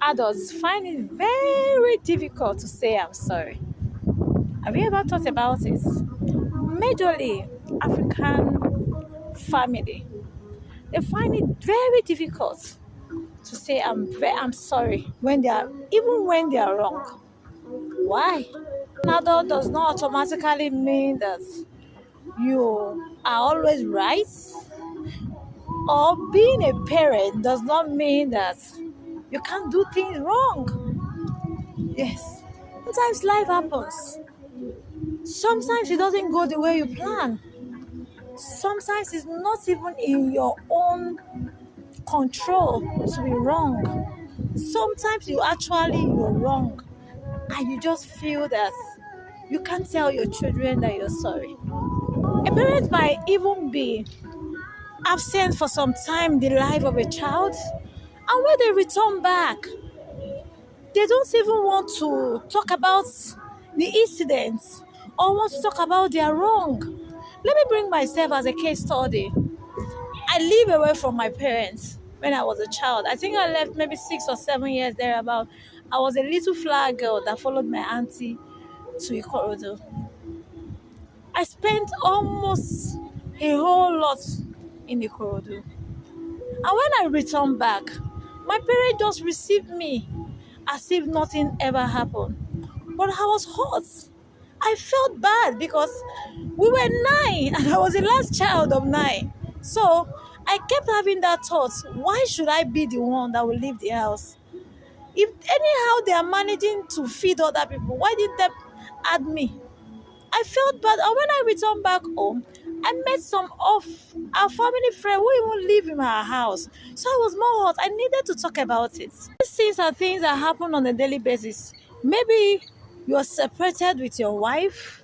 adults find it very difficult to say I'm sorry. Have you ever thought about it? Majorly African family, they find it very difficult to say I'm sorry when they are even when they are wrong. Why? An adult does not automatically mean that you are always right, or being a parent does not mean that you can't do things wrong. Yes. Sometimes life happens. Sometimes it doesn't go the way you plan. Sometimes it's not even in your own control to be wrong. Sometimes you're wrong and you just feel that you can't tell your children that you're sorry. A parent might even be absent for some time in the life of a child, and when they return back, they don't even want to talk about the incidents or want to talk about their wrong. Let me bring myself as a case study. I live away from my parents when I was a child. I think I left maybe 6 or 7 years thereabout. I was a little flower girl that followed my auntie to Ikorodu. I spent almost a whole lot in Ikorodu. And when I returned back, my parents just received me as if nothing ever happened. But I was hurt. I felt bad because we were 9 and I was the last child of 9. So I kept having that thought, why should I be the one that will leave the house? If anyhow they are managing to feed other people, why didn't they add me? I felt bad. And when I returned back home, I met some of our family friends who even live in our house. So I was more hurt. I needed to talk about it. These things that happen on a daily basis. Maybe you're separated with your wife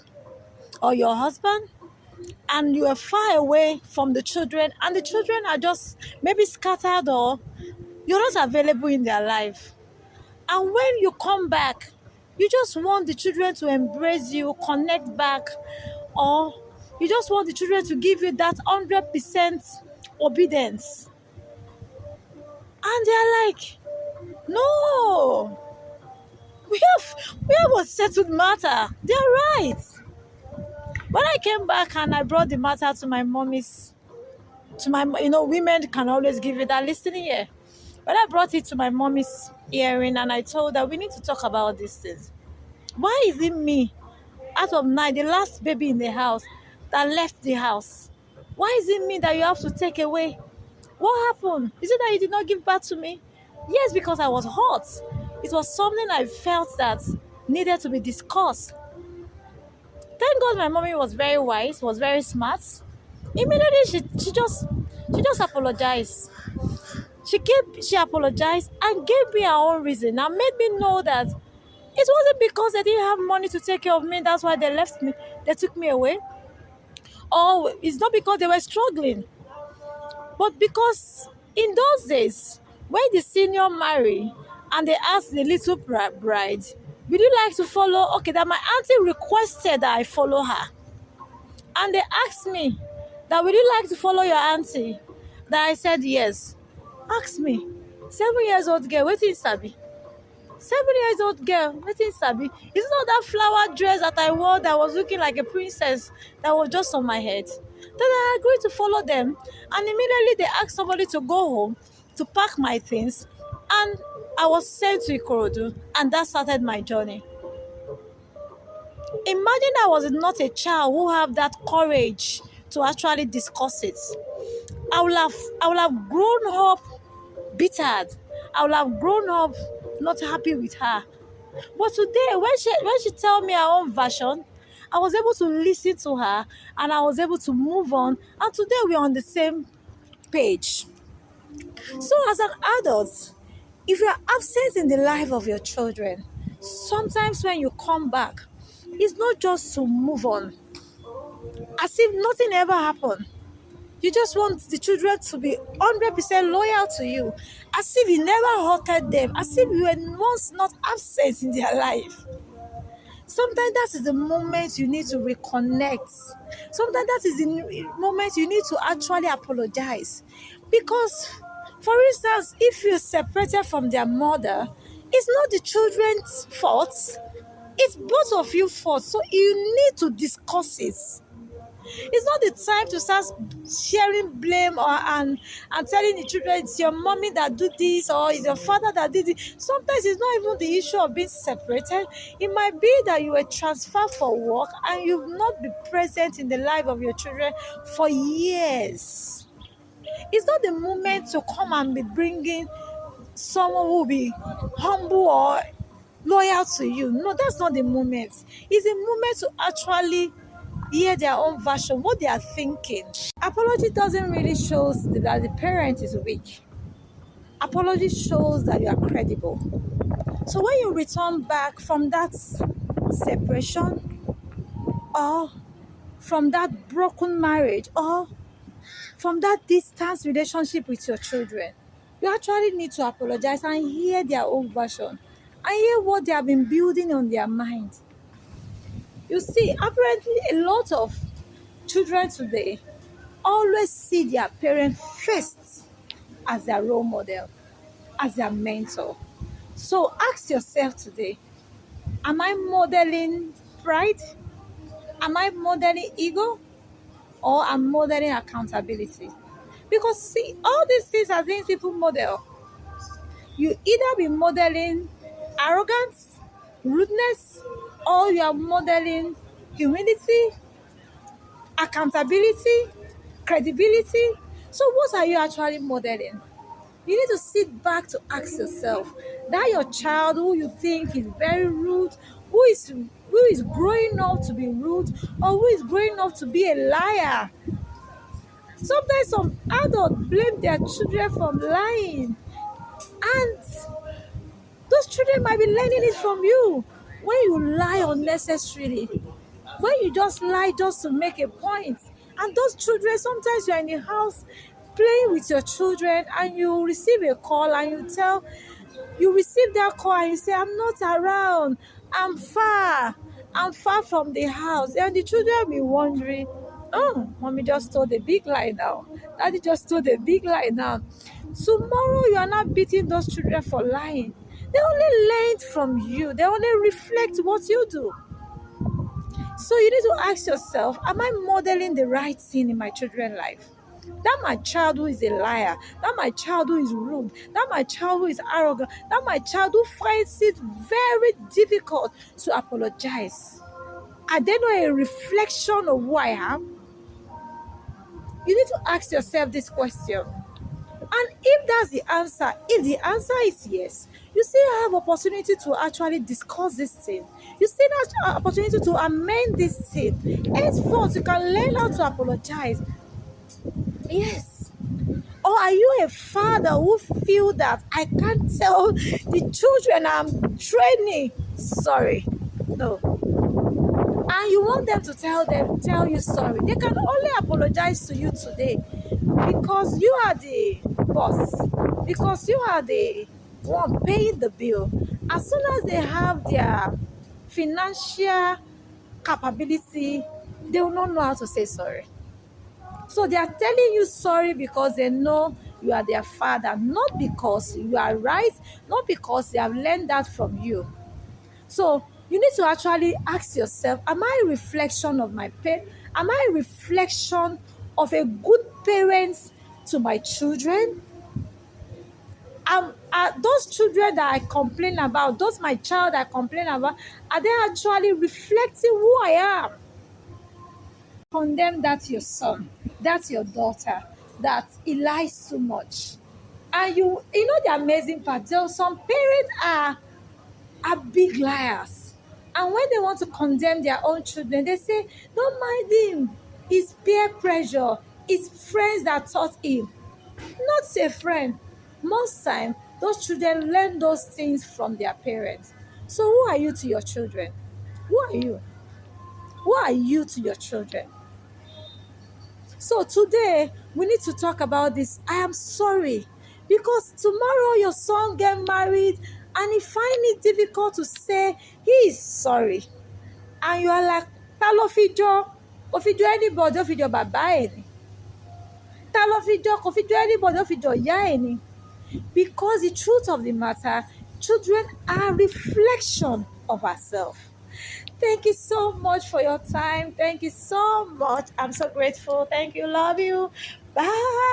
or your husband and you are far away from the children, and the children are just maybe scattered or you're not available in their life. And when you come back, you just want the children to embrace you, connect back, or you just want the children to give you that 100% obedience. And they're like, no, we have a settled matter. They're right. When I came back and I brought the matter to my mommy's, women can always give you that listening ear. When I brought it to my mommy's hearing and I told her, we need to talk about these things. Why is it me, out of 9, the last baby in the house, that left the house? Why is it me that you have to take away? What happened? Is it that you did not give birth to me? Yes, because I was hot. It was something I felt that needed to be discussed. Thank God my mommy was very wise, was very smart. Immediately she just apologized. She apologized and gave me her own reason and made me know that it wasn't because they didn't have money to take care of me, that's why they left me, they took me away. Or it's not because they were struggling, but because in those days, when the senior marry and they ask the little bride, would you like to follow? Okay, that my auntie requested that I follow her. And they asked me that would you like to follow your auntie? That I said yes. Ask me. 7 years old girl, waiting sabi. 7 years old girl, waiting sabi. It's not that flower dress that I wore that was looking like a princess that was just on my head. Then I agreed to follow them, and immediately they asked somebody to go home to pack my things, and I was sent to Ikorodu, and that started my journey. Imagine I was not a child who have that courage to actually discuss it. I would have grown up bittered. I would have grown up not happy with her. But today, when she tell me her own version, I was able to listen to her and I was able to move on. And today we're on the same page. So as an adult, if you're absent in the life of your children, sometimes when you come back, it's not just to move on, as if nothing ever happened. You just want the children to be 100% loyal to you, as if you never hurted them, as if you were once not absent in their life. Sometimes that is the moment you need to reconnect. Sometimes that is the moment you need to actually apologize. Because, for instance, if you're separated from their mother, It's not the children's fault. It's both of you fault. So you need to discuss it. It's not the time to start sharing blame and telling the children it's your mommy that do this or it's your father that did it. Sometimes it's not even the issue of being separated. It might be that you were transferred for work and you've not been present in the life of your children for years. It's not the moment to come and be bringing someone who will be humble or loyal to you. No, that's not the moment. It's a moment to actually hear their own version, what they are thinking. Apology doesn't really show that the parent is weak. Apology shows that you are credible. So when you return back from that separation or from that broken marriage or from that distance relationship with your children, you actually need to apologize and hear their own version and hear what they have been building on their mind. You see, apparently a lot of children today always see their parent first as their role model, as their mentor. So ask yourself today, am I modeling pride? Am I modeling ego? Or am I modeling accountability? Because see, all these things are things people model. You either be modeling arrogance, rudeness, or you are modeling humility, accountability, credibility. So what are you actually modeling? You need to sit back to ask yourself, that your child who you think is very rude, who is growing up to be rude, or who is growing up to be a liar. Sometimes some adults blame their children for lying, and those children might be learning it from you. When you lie unnecessarily, when you just lie just to make a point, and those children, sometimes you're in the house playing with your children and you receive a call and you receive that call and you say, I'm not around, I'm far from the house, and the children will be wondering, oh, mommy just told a big lie now, daddy just told a big lie now. Tomorrow you are not beating those children for lying. They only learned from you, they only reflect what you do. So you need to ask yourself, am I modeling the right thing in my children's life? That my child who is a liar, that my child who is rude, that my child who is arrogant, that my child who finds it very difficult to apologize. Are they not a reflection of who I am? You need to ask yourself this question. And if that's the answer, if the answer is yes, you still have opportunity to actually discuss this thing. You still have opportunity to amend this thing. Henceforth, you can learn how to apologize. Yes. Or are you a father who feel that I can't tell the children I'm training sorry? No. And you want them to tell you sorry. They can only apologize to you today because you are the boss, because you are the one paying the bill. As soon as they have their financial capability, they will not know how to say sorry. So they are telling you sorry because they know you are their father, not because you are right, not because they have learned that from you. So you need to actually ask yourself, am I a reflection of my parent? Am I a reflection of a good parent to my children? Are those children that I complain about, those my child I complain about, are they actually reflecting who I am? Condemn that your son, that's your daughter, that he lies too much. And you know the amazing part, some parents are big liars. And when they want to condemn their own children, they say, don't mind him. It's peer pressure. It's friends that taught him. Not a friend. Most time, those children learn those things from their parents. So who are you to your children? Who are you? Who are you to your children? So today, we need to talk about this. I am sorry. Because tomorrow your son get married and he find it difficult to say he is sorry. And you are like, ta ló fi jọ? Kò fi jọ anybody, ó fi jọ bàbá ẹ̀ ni. Ta ló fi jọ? Kò fi jọ anybody, ó fi jọ ìyá ẹ̀ ni. Because the truth of the matter, children are reflection of ourselves. Thank you so much for your time. Thank you so much. I'm so grateful. Thank you. Love you. Bye.